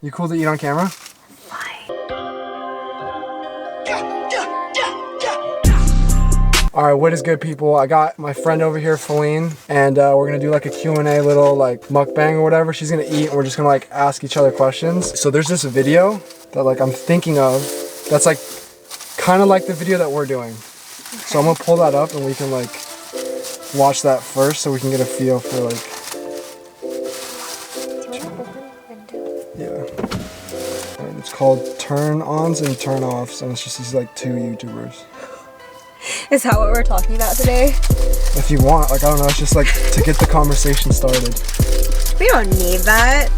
You cool to eat on camera? Fine. Alright, what is good, people? I got my friend over here, Feline, and we're gonna do like a Q&A little like mukbang or whatever. She's gonna eat and we're just gonna like ask each other questions. So there's this video that like I'm thinking of that's like kind of like the video that we're doing. Okay. So I'm gonna pull that up and we can like watch that first so we can get a feel for like... Do you want to open the window? Yeah. And it's called Turn-Ons and Turn-Offs, and it's just these like two YouTubers. Is that what we're talking about today? If you want, like, I don't know, it's just like to get the conversation started. We don't need that.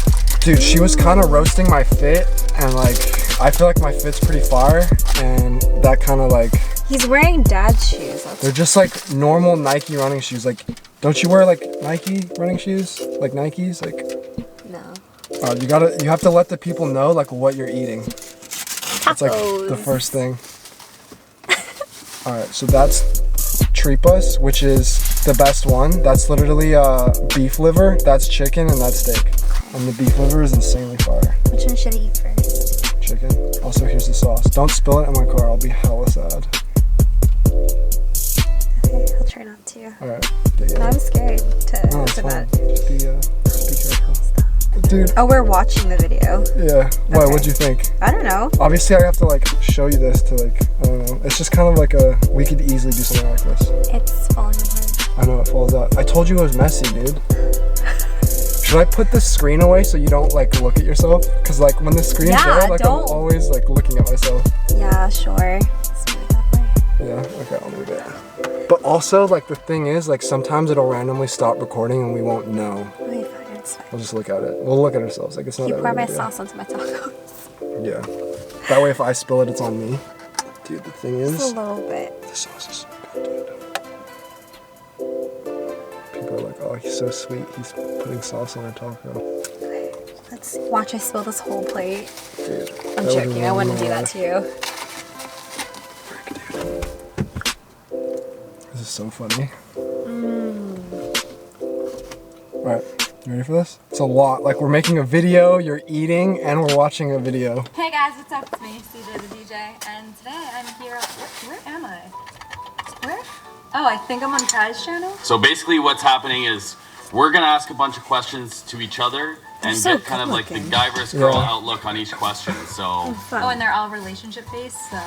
Dude, she was kind of roasting my fit, and like, I feel like my fit's pretty fire, and that kind of like... He's wearing dad's shoes. They're just like normal Nike running shoes. Like, don't you wear like Nike running shoes? Like Nikes? Like... No. You have to let the people know like what you're eating. That's like the first thing. Alright, so that's tripas, which is the best one. That's literally beef liver, that's chicken, and that's steak. And the beef liver is insanely fire. Which one should I eat first? Chicken. Also, here's the sauce. Don't spill it in my car, I'll be hella sad. Okay, I'll try not to. Alright. I'm scared to open that. Just be careful. Dude. Oh, we're watching the video. Yeah. Why? Okay. What'd you think? I don't know. Obviously, I have to like show you this to like, I don't know. It's just kind of like a, we could easily do something like this. It's falling apart. I know it falls out. I told you it was messy, dude. Should I put the screen away so you don't like look at yourself? Cause like when the screen's there, like I'm always like looking at myself. Yeah, sure. Let's move it that way. Yeah, okay, I'll move it. But also, like the thing is, like sometimes it'll randomly stop recording and we won't know. Okay, fine, it's fine. We'll just look at it. We'll look at ourselves. Like it's not. You pour my sauce onto my tacos. Yeah. That way, if I spill it, it's on me. Dude, the thing is, just a little bit. The sauce is so good, dude. People are like, oh, he's so sweet. He's putting sauce on our taco. Okay, let's watch I spill this whole plate. Dude, I'm joking. I wouldn't do that to you. Frick, dude. This is so funny. Alright, you ready for this? It's a lot. Like, we're making a video, you're eating, and we're watching a video. Hey guys, what's up? It's me, CJ the DJ, and today I'm here. Where am I? Where? Oh, I think I'm on Kai's channel. So basically what's happening is we're gonna ask a bunch of questions to each other and get kind of like the guy versus girl outlook on each question. So oh, and they're all relationship based, so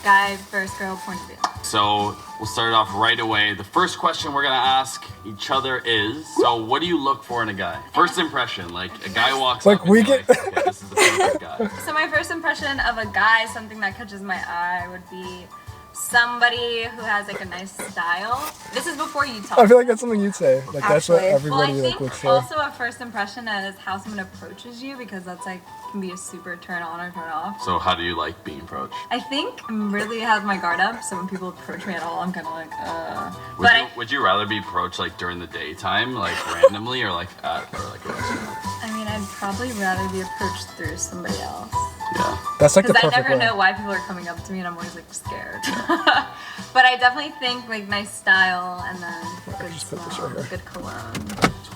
guy versus girl point of view. So we'll start off right away. The first question we're gonna ask each other is, so what do you look for in a guy? First impression, like a guy walks like up and we you're get like, okay, this is the perfect guy. So my first impression of a guy, something that catches my eye would be somebody who has like a nice style. This is before you talk. I feel like that's something you'd say. Like that's what everybody well, I think like looks for. also a first impression is how someone approaches you, because that's like can be a super turn on or turn off. So how do you like being approached? I think I'm really have my guard up, so when people approach me at all, I'm kind of like, Would you rather be approached like during the daytime, like randomly, or like at a restaurant? I mean, I'd probably rather be approached through somebody else. Yeah. That's like the Because perfect I never way. know why people are coming up to me, and I'm always like scared. But I definitely think like nice style, and then good smell, good cologne.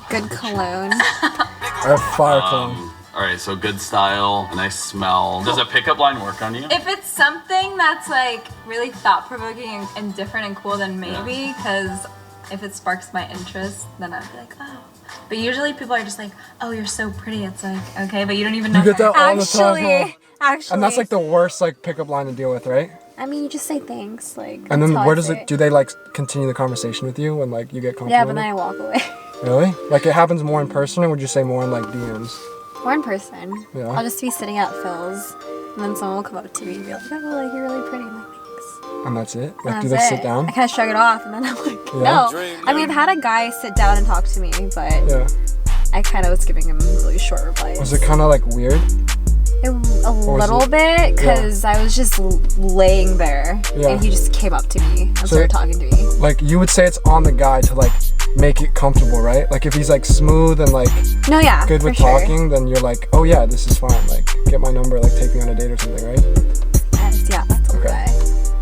Good cologne. I have fire cologne. Alright, so good style, a nice smell. Does a pickup line work on you? If it's something that's like really thought-provoking and different and cool, then maybe, because if it sparks my interest, then I'd be like, oh. But usually people are just like, oh, you're so pretty. It's like, okay, but you don't even know. You get that all the time. Actually. And that's like the worst like pickup line to deal with, right? I mean, you just say thanks, like. And then where does it? Do they like continue the conversation with you when like you get comfortable? Yeah, but then I walk away. Really? Like it happens more in person, or would you say more in like DMs? More in person. Yeah. I'll just be sitting at Phil's, and then someone will come up to me and be like, oh, like you're really pretty. I'm like, thanks. And that's it? Like, And do they that's sit it. down? I kind of shrug it off, and then I'm like, Yeah. no. I mean, I've had a guy sit down and talk to me, but Yeah. I kind of was giving him really short replies. Was it kind of like weird? A little bit, because I was just laying there, and he just came up to me and started talking to me. Like, you would say it's on the guy to like make it comfortable, right? Like if he's like smooth and like good with talking, then you're like, oh yeah, this is fine. Like get my number, like take me on a date or something, right? Yeah, that's okay.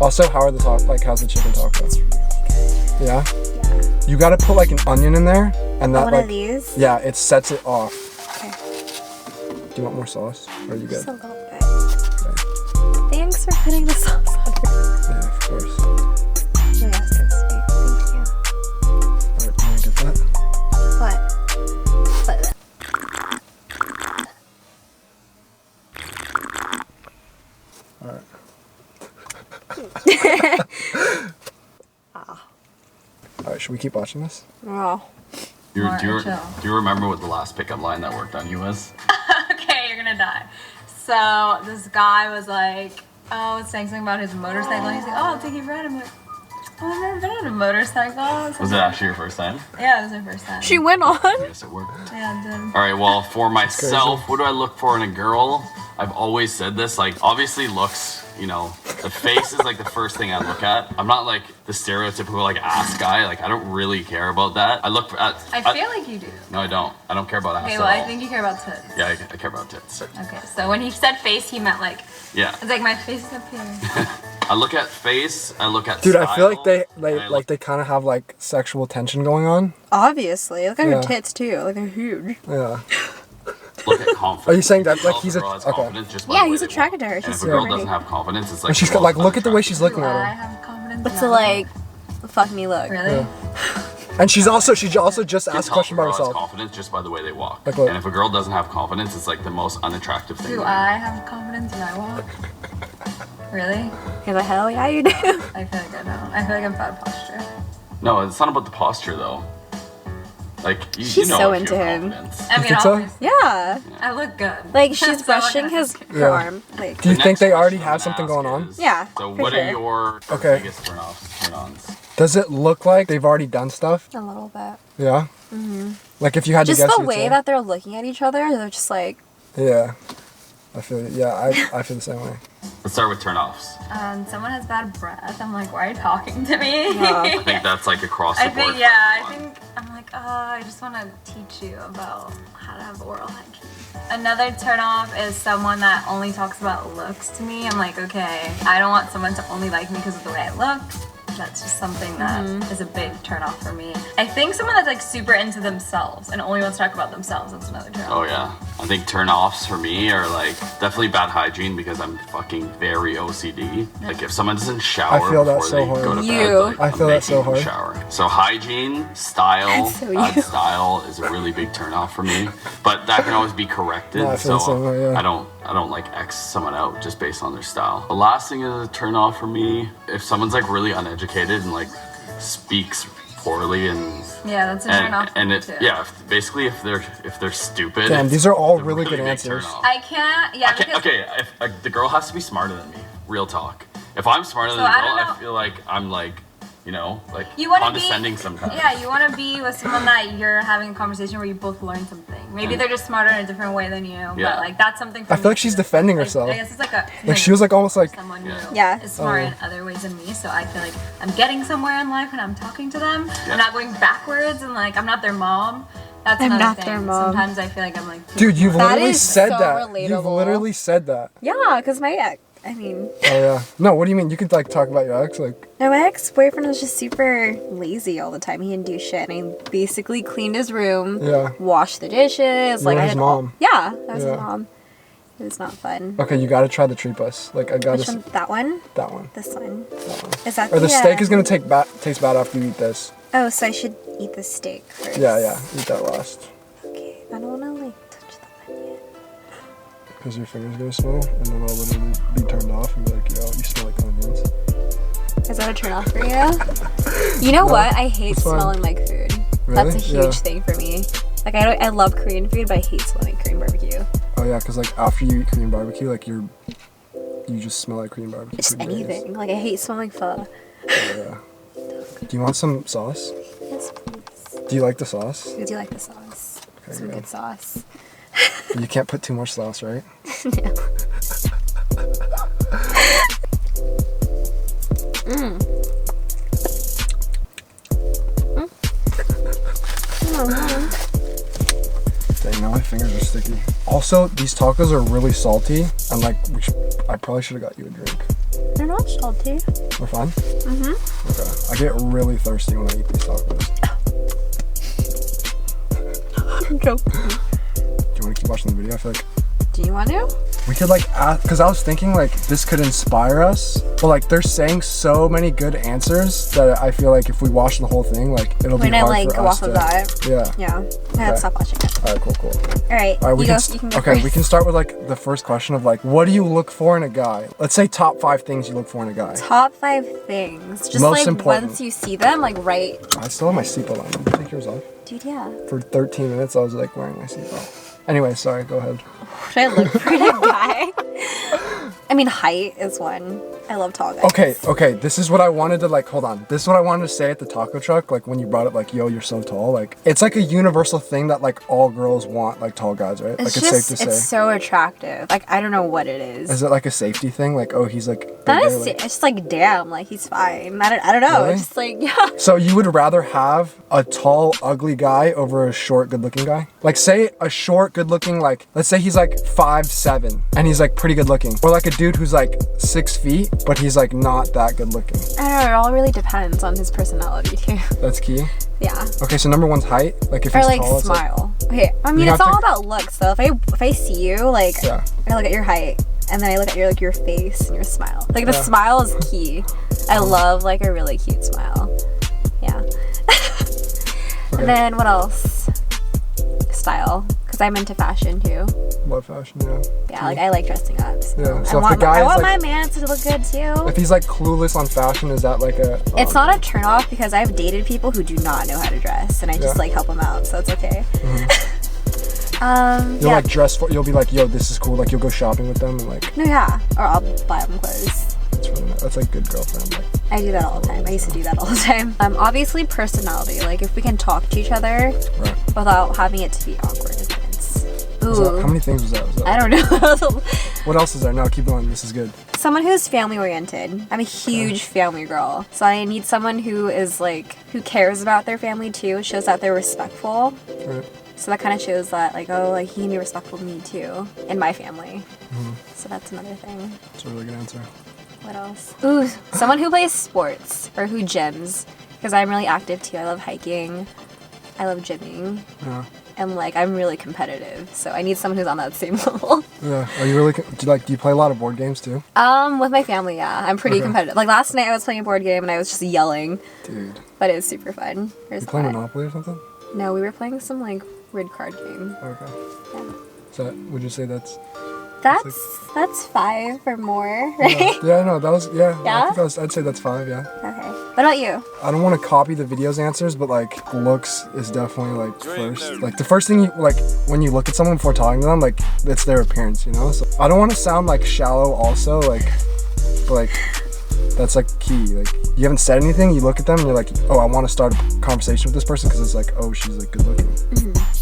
Also, how are the how's the chicken taco? It's really good. Yeah? Yeah. You gotta put like an onion in there, and that one like of these? yeah, it sets it off. Okay. Do you want more sauce? Or are you good? Just a little bit. Okay. Thanks for putting the sauce on it. Yeah, of course. Oh, yeah, so sweet. Thank you. Alright, can I get that? What? Alright, should we keep watching this? Oh. Do you remember what the last pickup line that worked on you was? Okay, you're gonna die. So this guy was like, oh, saying something about his motorcycle. And he's like, oh, I'll take you for a ride. I'm like, oh, I've never been on a motorcycle. Was it actually your first time? Yeah, it was my first time. She went on. Yes, it worked. Yeah, it did. All right, well, for myself, what do I look for in a girl? I've always said this, like, obviously looks, you know, the face is like the first thing I look at. I'm not like the stereotypical like ass guy. Like, I don't really care about that. I look at. I feel like you do. No, I don't. I don't care about ass Okay, at well, all. I think you care about tits. Yeah, I care about tits. Okay, so when he said face, he meant like. Yeah. It's like my face is up here. I look at face. I look at. Dude, style, I feel like and they kind of have like sexual tension going on. Obviously. Look at her Yeah. tits too. Like they're huge. Yeah. look at confidence. Are you saying that, You can like, tell he's if a- girl has okay. confidence just by Yeah, the way he's they attracted to walk. her. And She's if a super girl pretty. doesn't have confidence, it's like. And she's the like, most look at the way she's looking Do at I him. have confidence? But in to that? like, fuck me look. Really? And she also just You asked can a tell question if a about girl has herself. confidence just by the way they walk. Like what? And if a girl doesn't have confidence, it's like the most unattractive thing. Do I have confidence when I walk? Really? You're like, hell yeah, you do. I feel like I don't. I feel like I'm bad posture. No, it's not about the posture though. Like you She's know so if you have into him. confidence. I mean, think so? obviously, Yeah. I look good. Like she's So brushing what his can I her Yeah. arm. Like, Do you The think next they already question have I'm something gonna going on? ask Yeah, So for what sure. are your Okay. biggest turn-ons? Does it look like they've already done stuff? a little bit. Yeah. Like if you had Just to guess, the you'd way say? that they're looking at each other, they're just like, Yeah. I feel it. Yeah, I feel the same way. Let's start with turn-offs. Someone has bad breath. I'm like, why are you talking to me? I think that's like across the I board. think, for yeah, I everyone. think, I'm like, I just want to teach you about how to have oral hygiene. Another turn off is someone that only talks about looks to me. I'm like, okay, I don't want someone to only like me because of the way I look. That's just something that is a big turn off for me. I think someone that's like super into themselves and only wants to talk about themselves, that's another turn off. Oh yeah, I think turn-offs for me are like definitely bad hygiene because I'm fucking very OCD. Like if someone doesn't shower I feel that before so they hard. go to You. bed, like, I feel I'm that so making them hard. shower. So hygiene, style, That's so bad you. style is a really big turn-off for me. But that can always be corrected. No, I feel the so same way, yeah. I don't like X someone out just based on their style. The last thing is a turn-off for me if someone's like really uneducated and like speaks poorly and Yeah, that's a turn off for and me it too. yeah basically if they're stupid. Damn, it's- these are all it's a really good big answers. turn-off. I can't, yeah, because Okay, if the girl has to be smarter than me. Real talk. If I'm smarter than So the I girl, don't know. I feel like I'm like, you know, like you want to condescending be, sometimes. yeah, you want to be with someone that you're having a conversation where you both learn something. Maybe they're just smarter in a different way than you, Yeah. but like that's something. For I feel me like she's too. defending Like, herself. I guess it's like a Like she was like almost like, someone Yeah. who Yeah. is smart in other ways than me, so I feel like I'm getting somewhere in life when I'm talking to them. Yeah. I'm not going backwards and like I'm not their mom. That's I'm another not thing. their mom. Sometimes I feel like I'm like, dude, you've That literally is said so that. You've relatable. literally said that. yeah, because my ex, I mean, Oh yeah. No, what do you mean? You could like talk about your ex, like. no, my ex-boyfriend was just super lazy all the time. He didn't do shit, and he basically cleaned his room, Yeah. washed the dishes. You Like were I his did all- mom. Yeah, I was Yeah. his mom. It was not fun. Okay, you gotta try the tree bus. Like I gotta Which one? That one? that one. This one? That one. Is that Or the the steak is gonna taste bad after you eat this. Oh, so I should eat the steak first. Yeah, eat that last. Okay, I don't want to like touch the onion. Because your finger's gonna smell, and then I'll literally be turned off and be like, yo, you smell like onions. Is that a turn off for you? You know what? I hate it's fine. smelling like food. Really? That's a huge Yeah. thing for me. Like I love Korean food, but I hate smelling Korean barbecue. Oh yeah, because like after you eat Korean barbecue, like you just smell like Korean barbecue. Just for days. anything. Like I hate smelling pho. Yeah. Do you want some sauce? Yes, please. Do you like the sauce? I do like the sauce. Okay, Some good. good sauce. You can't put too much sauce, right? No. Dang, now my fingers are sticky. Also, these tacos are really salty, and like I probably should have got you a drink. They're not salty. We're fine? Mm-hmm. Okay. I get really thirsty when I eat these tacos. I'm joking. Do you want to keep watching the video? I feel like Do Do you want to? We could like ask, because I was thinking like this could inspire us, but like they're saying so many good answers that I feel like if we watch the whole thing, like it'll be hard like for go us off of to, that. Yeah. Yeah. Let's stop watching it. All right, cool. All right, we you can can go okay, first. we can start with like the first question of like, what do you look for in a guy? Let's say top 5 things you look for in a guy. Top 5 things. Just Most like important. once you see them, like right. I still have my seatbelt on. Did you take yours off? Dude, yeah. For 13 minutes, I was like wearing my seatbelt. Anyway, sorry, go ahead. Should I look for in a guy? I mean, height is one. I love tall guys. Okay, this is what I wanted to like, hold on. This is what I wanted to say at the taco truck, like when you brought up like, yo, you're so tall. Like, it's like a universal thing that like all girls want, like tall guys, right? Like, it's safe to say. It's so attractive. Like, I don't know what it is. Is it like a safety thing? Like, oh, he's like... That bigger, is, like... it's just like, damn, like he's fine. I don't know. Really? It's just like, yeah. So you would rather have a tall, ugly guy over a short, good-looking guy? Like, say a short, good-looking, like, let's say he's like 5'7", and he's like pretty good-looking. Or like a dude who's like 6 feet, but he's like not that good-looking. I don't know. It all really depends on his personality too. That's key? Yeah. Okay, so number 1's height. Like if or he's like tall, smile. Okay, I mean, You it's have all to- about looks. So if I see you, like, Yeah. I look at your height, and then I look at your face and your smile. Like the smile is key. I love like a really cute smile. Yeah. Okay. And then what else? Style, because I'm into fashion too. What fashion, yeah. Yeah, like I like dressing up. So Yeah, so I if want, the guy I is, want like- my man to look good too. If he's like clueless on fashion, is that like a... It's not a turn off because I've dated people who do not know how to dress, and I just like help them out, so it's okay. You'll like dress for... You'll be like, yo, this is cool. Like you'll go shopping with them and like... No, yeah, or I'll buy them clothes. That's really nice. That's like good girlfriend. Like, I do that all the time. I used to do that all the time. Obviously personality. Like if we can talk to each other right. without having it to be awkward. How many things was that? I don't know. What else is there? No, keep going. This is good. Someone who's family oriented. I'm a huge family girl. So I need someone who is like, who cares about their family too. Shows that they're respectful. Right. So that kind of shows that like, oh, like he can be respectful to me too. In my family. So that's another thing. That's a really good answer. What else? Ooh, someone who plays sports or who gyms. Because I'm really active too. I love hiking. I love gymming. Yeah. And like I'm really competitive, so I need someone who's on that same level. Yeah. Are you really... Do you play a lot of board games too? With my family, yeah. I'm pretty competitive. Like last night I was playing a board game and I was just yelling. Dude. But it was super fun. You playing Monopoly or something? No, we were playing some like weird card game. Okay. Yeah. So would you say that's... That's 5 or more, right? Yeah, no, that was... Yeah? Yeah? I'd say that's 5, yeah. Okay. What about you? I don't want to copy the video's answers, but like looks is definitely like first. Like the first thing you like when you look at someone before talking to them, like it's their appearance, you know? So I don't want to sound like shallow also, like, but like that's like key. Like you haven't said anything, you look at them and you're like, oh, I want to start a conversation with this person because it's like, oh, she's like good looking.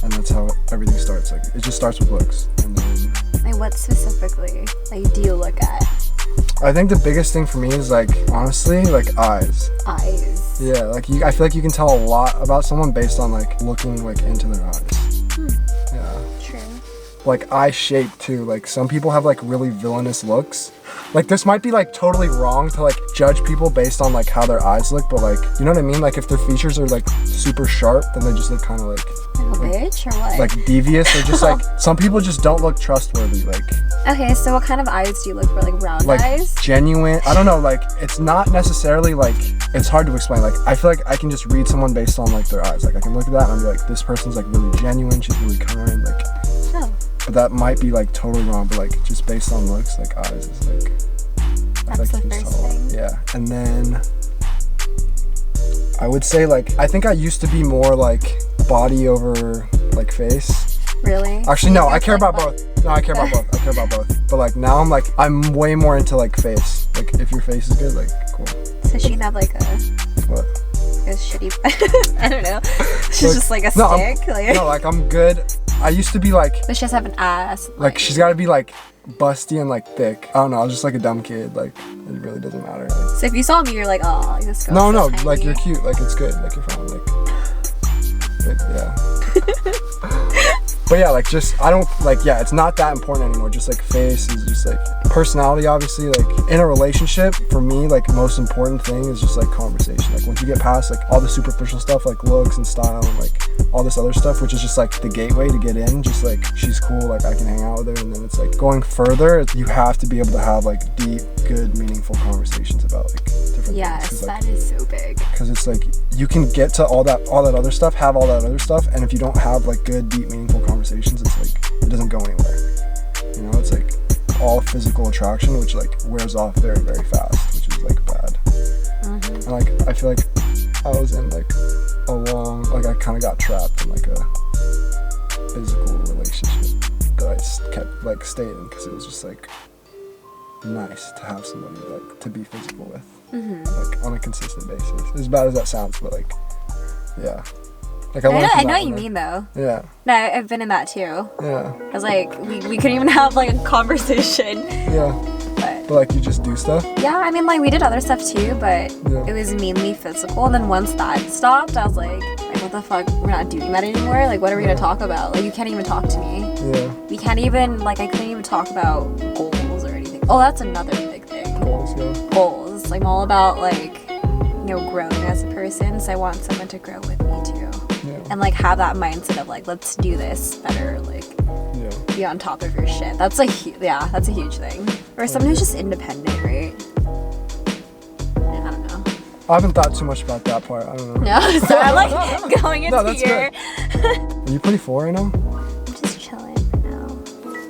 And that's how everything starts. Like it just starts with looks. And then Like what specifically like do you look at? I think the biggest thing for me is like honestly like eyes. Eyes. Yeah, like I feel like you can tell a lot about someone based on like looking like into their eyes. Yeah. True. Like eye shape too. Like some people have like really villainous looks. Like this might be like totally wrong to like judge people based on like how their eyes look, but like you know what I mean? Like if their features are like super sharp, then they just look kind of like a bitch or what? Like devious or just like some people just don't look trustworthy. Like okay, so what kind of eyes do you look for? Like round like eyes? genuine. I don't know. Like it's not necessarily like it's hard to explain. Like I feel like I can just read someone based on like their eyes. Like I can look at that and be like, this person's like really genuine. She's really kind. Like. Oh. But that might be like totally wrong. But like just based on looks, like eyes is like. That's the first thing. Yeah, and then I would say like I think I used to be more like body over like face. Really? Actually, no, I care about both. No, I care about both. I care about both. But like now I'm way more into like face. Like if your face is good, like cool. So she can have like a What? a shitty I don't know. She's Like, just like a no, stick. No, like I'm good. I used to be like But she has to have an ass. like she's gotta be like busty and like thick. I don't know, I was just like a dumb kid. Like it really doesn't matter. Like, So if you saw me, you're like, oh, like this girl. no, so like tiny. you're cute. Like it's good. Like you're fine. Like yeah. But yeah, like just I don't like it's not that important anymore. Just like face is just like personality. Obviously, like in a relationship, for me, like most important thing is just like conversation. Like once you get past like all the superficial stuff, like looks and style and like all this other stuff, which is just like the gateway to get in. Just like she's cool, like I can hang out with her, and then it's like going further. You have to be able to have like deep, good, meaningful conversations about like different Yes, things. that is so big. Because it's like you can get to all that other stuff, have all that other stuff, and if you don't have like good, deep, meaningful conversations, it's like it doesn't go anywhere. You know, it's like all physical attraction, which like wears off very, very fast, which is like bad. And like I feel like I was in like a long, like I kind of got trapped in like a physical relationship that I kept like staying in because it was just like nice to have somebody like to be physical with, like on a consistent basis. As bad as that sounds, but like, yeah. Like I know what you mean though. Yeah. No, I've been in that too. Yeah. I was like, we couldn't even have like a conversation. Yeah. But like you just do stuff? Yeah, I mean like we did other stuff too, but Yeah. it was mainly physical. And then once that stopped, I was like what the fuck? We're not doing that anymore? Like what are we gonna talk about? Like you can't even talk to me. Yeah. We can't even, like I couldn't even talk about goals or anything. Oh, that's another big thing. Goals, yeah. Goals. I'm all about like, you know, growing as a person, so I want someone to grow with me too. Yeah. And like have that mindset of like, let's do this better, like Yeah. be on top of your shit. That's that's a huge thing. Or someone who's just independent, right? Yeah, I don't know. I haven't thought too much about that part. I don't know. No, so I'm like going into that's here. Are you pretty full right now? I'm just chilling for now.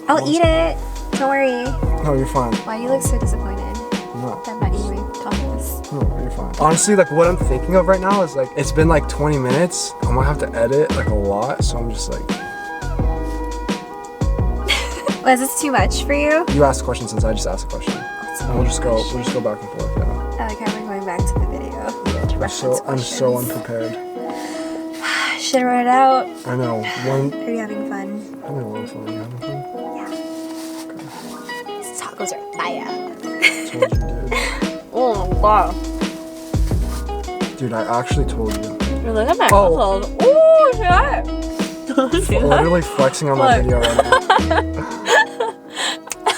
I'll eat it. Don't worry. No, you're fine. Why you look so disappointed? I'm not. I'm not eating my tacos. No, you're fine. Honestly, like what I'm thinking of right now is like it's been like 20 minutes. I'm gonna have to edit like a lot, so I'm just like. Was this too much for you? You asked a question since I just asked a question, and we'll just go back and forth. Yeah. I like how we're going back to the video. To I'm so questions. unprepared. Should have wrote it out. I know. Are you having fun? I'm having fun. You having fun? Yeah. These tacos are fire. Told you, dude. Oh my god. Dude, I actually told you. Look at my Oh. muscles. Ooh, shit. Literally flexing on my video right now.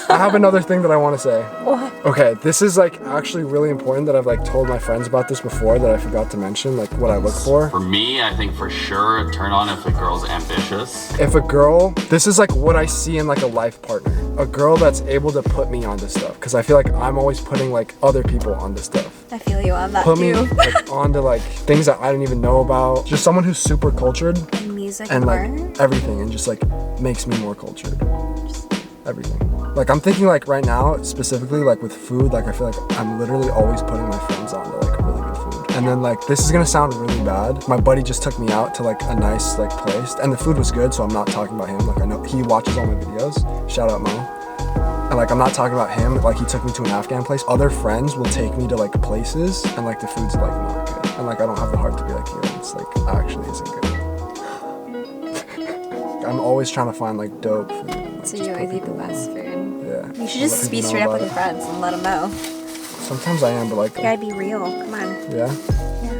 I have another thing that I want to say. What? Okay, this is like actually really important that I've like told my friends about this before that I forgot to mention, like what I look for. For me, I think for sure a turn on if a girl's ambitious. If a girl, this is like what I see in like a life partner. A girl that's able to put me onto stuff. Because I feel like I'm always putting like other people onto stuff. I feel you on that Put too. me like onto like things that I didn't even know about. Just someone who's super cultured And music and like art. everything and just like makes me more cultured. Just everything. Like I'm thinking like right now specifically like with food, like I feel like I'm literally always putting my friends onto like really good food. And then like this is gonna sound really bad. My buddy just took me out to like a nice like place and the food was good, so I'm not talking about him. Like I know he watches all my videos. Shout out Mo. And like I'm not talking about him, like he took me to an Afghan place. Other friends will take me to like places and like the food's like not good. And like I don't have the heart to be like, yo, it's like actually isn't good. I'm always trying to find like dope food. And, like, So just you put always eat the people on. best food. Yeah. You should Let just be people know straight up about with your it. friends and let them know. Sometimes I am, but like, You gotta be real. Come on. yeah. Yeah.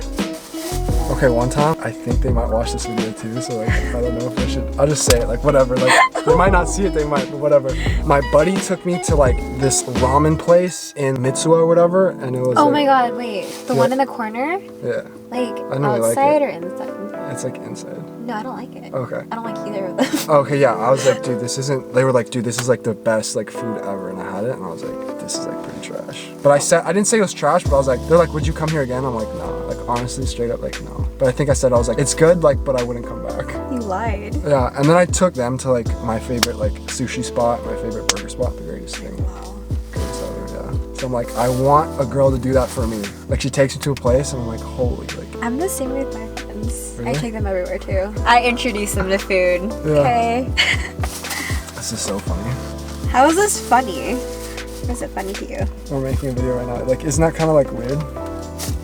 Okay, one time, I think they might watch this video too, so like, I don't know if I should, I'll just say it, like whatever, like, they might not see it, they might, but whatever. My buddy took me to like this ramen place in Mitsuo or whatever, and it was Oh like, my god, wait. The Yeah. one in the corner? yeah, Like I know you like outside it. or inside? it's like inside. No, I don't like it. Okay. I don't like either of them. Okay, yeah, I was like, dude, this isn't, they were like, dude, this is like the best like food ever, and I had it, and I was like, this is like pretty trash. But I didn't say it was trash, but I was like, they're like, would you come here again? I'm like, no, like honestly, straight up, like, no. But I think I said, I was like, it's good, like, but I wouldn't come back. You lied. Yeah, and then I took them to like my favorite like sushi spot, my favorite burger spot, the greatest thing. Wow. Greatest ever, yeah. So I'm like, I want a girl to do that for me. Like she takes me to a place and I'm like, holy, like, I'm the same with my friends. I Really? take them everywhere too. I introduce them to food. Yeah. Okay. this is so funny. How is this funny? Is it funny to you? We're making a video right now. Like, isn't that kind of like weird?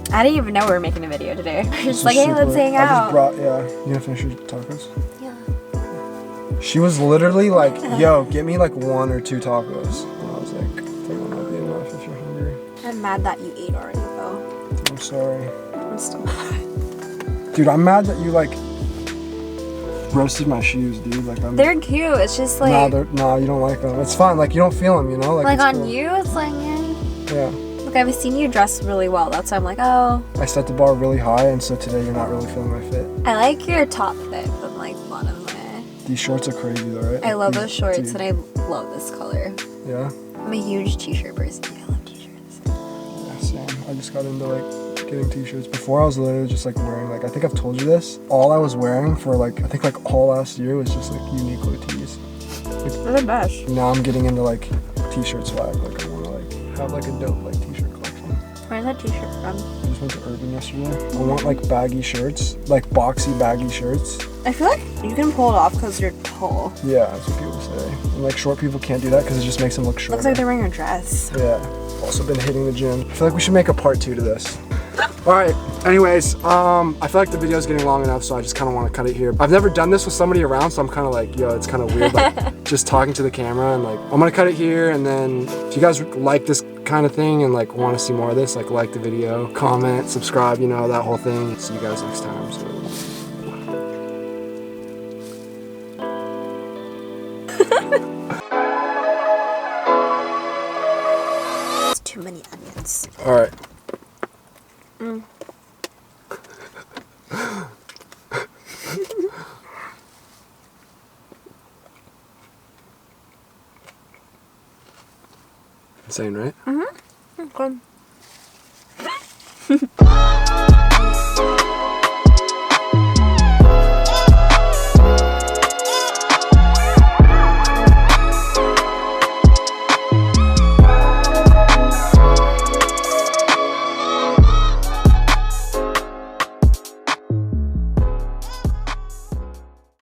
I didn't even know we were making a video today. We're This just is like, hey, super- let's hang I just out. brought, yeah. You gonna finish your tacos? Yeah. She was literally like, yo, get me like 1 or 2 tacos. And I was like, I think that might be enough if you're hungry. I'm mad that you ate already though. I'm sorry. I'm still mad. Dude, I'm mad that you like roasted my shoes, dude. Like I'm. They're cute. It's just like, Nah, you don't like them. It's fine. Like you don't feel them, you know. like it's on cool. you, it's like, yeah. Yeah. Like I've seen you dress really well. That's why I'm like, oh. I set the bar really high, and so today you're not really feeling my fit. I like your top fit than like bottom fit. These shorts are crazy though, right? I love These- those shorts, dude. and I love this color. Yeah? I'm a huge t-shirt person. I love t-shirts. Yeah, same. I just got into like getting t-shirts. Before I was literally just like wearing like, I think I've told you this, all I was wearing for like, I think like all last year was just like Uniqlo tees. They're the best. Now I'm getting into like t-shirt swag. Like I want to like have like a dope like t-shirt collection. Where's that t-shirt from? I just went to Urban yesterday. I want like baggy shirts, like boxy baggy shirts. I feel like you can pull it off because you're tall. Yeah, that's what people say. And like short people can't do that because it just makes them look short. Looks like they're wearing a dress. Yeah. Also been hitting the gym. I feel like we should make a part 2 to this. Alright, anyways, I feel like the video's getting long enough, so I just kind of want to cut it here. I've never done this with somebody around, so I'm kind of like, yo, it's kind of weird, like, just talking to the camera, and like, I'm gonna cut it here, and then if you guys like this kind of thing and like want to see more of this, like the video, comment, subscribe, you know, that whole thing. See you guys next time. So. It's too many onions. Alright. Insane, right? Mm-hmm. Okay.